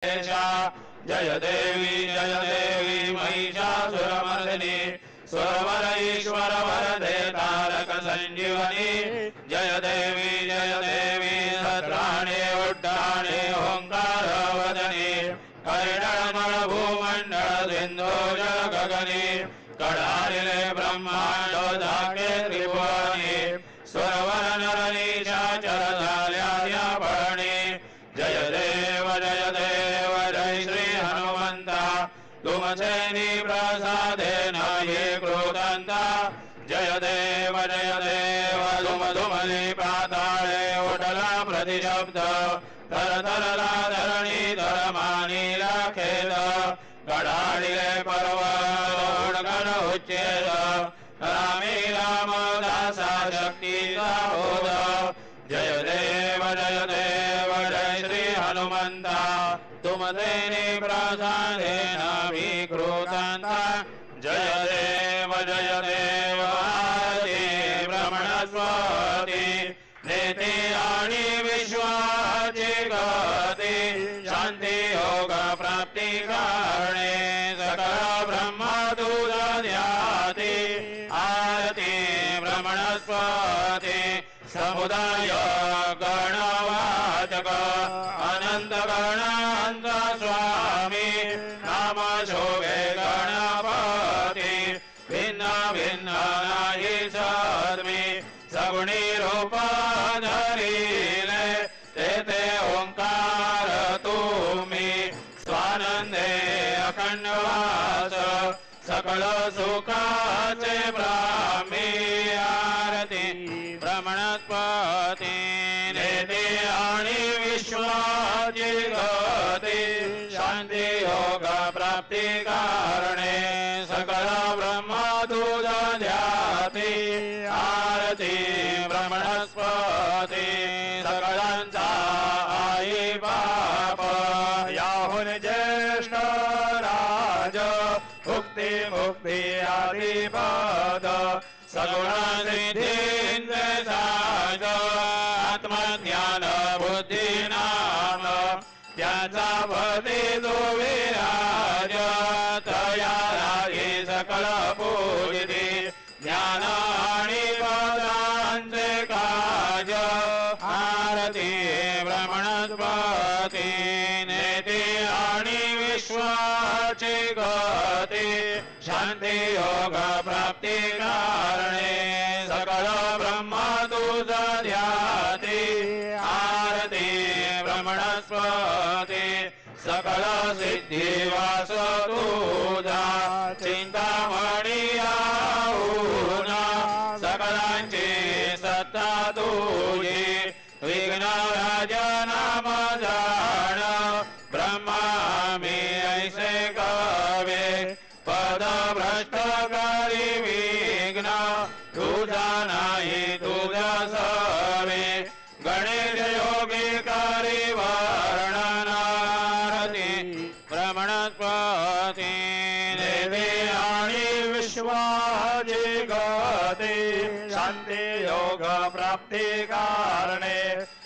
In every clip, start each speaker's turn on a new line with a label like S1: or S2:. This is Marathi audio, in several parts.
S1: जय देवी महिषासुरमर्दिनी सुरवर वरदे तारक संजीवनी जय देवी सत्राणे उड्डाणे ओंकार वदनी करिणमल भूमंडल सिंधु जल गगनी कडारिले ब्रह्मांड धाके त्रिभुवनी सुरवर नरनीशाचर झाल्या भरणी जय देव जय श्री हनुमंता तुमचेनी प्रसादे नाही कृतंता जय देव तुम तुमली पाताळे उठला प्रतिशब्द तर तरला धरणी धर्मानीला खेद गडाडिले पर्वत गण उच्चेद रामीला दासा शक्तीचा बोध जय देव जय श्री हनुमंता तुम तेने प्रसादे नाभिकृतांता जय देव आदि ब्रह्मणस्वती नेते आणि विश्वाची गती शांती योग प्राप्ती कारणे सकळ ब्रह्मदूत ध्याती आरती ब्रह्मणस्वती समुदाय गणवाचक अनंत गणांत स्वामी नाम शोभे गणपती भिन्न भिन्न नाही सद्मी सगुणी रूप धरिले तेथे ओंकार तुम्ही स्वानंदे अखंडवास सकळ सुखाचे ब्राह्मी आरती ब्रह्मणस्पती नेते आणि विश्वाची गती शांती योग प्राप्ती कारणे सकळ ब्रह्मदूत ध्याती आरती ब्रह्मणस्पती सकळांचा आई बाप याहून ज्येष्ठ राज मुक्ती आदिपद सगुण सिद्धींद्र साज आत्मज्ञान बुद्धी नाम त्याचा पती जो विराज तया रागी सकळ पूजिती ज्ञान आणि पदांचे काज आरती ब्रह्मणस्पती नेते आणि विश्वाची गती शांती योग प्राप्ती कारणे सकळ ब्रह्मदूत ध्याती आरती ब्रह्मणस्पती सकळ सिद्धिवास तुझा चिंतामणी आऊन सकळांची सत्ता तुझी विघ्न राज नाम जाण ब्रह्मा मी ऐसे कवे पद भ्रष्ट करी विघ्न तुझा नाही तुझा सवे गणेश योगी करी वर्णनारती ब्रह्मणस्पती देवी आणि विश्वाची गती शांती योग प्राप्ती कारणे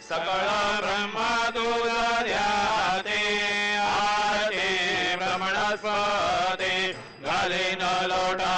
S1: सकळ ब्रह्मदूत ध्याती आरती ब्रह्मणस्पती घालीन लोटा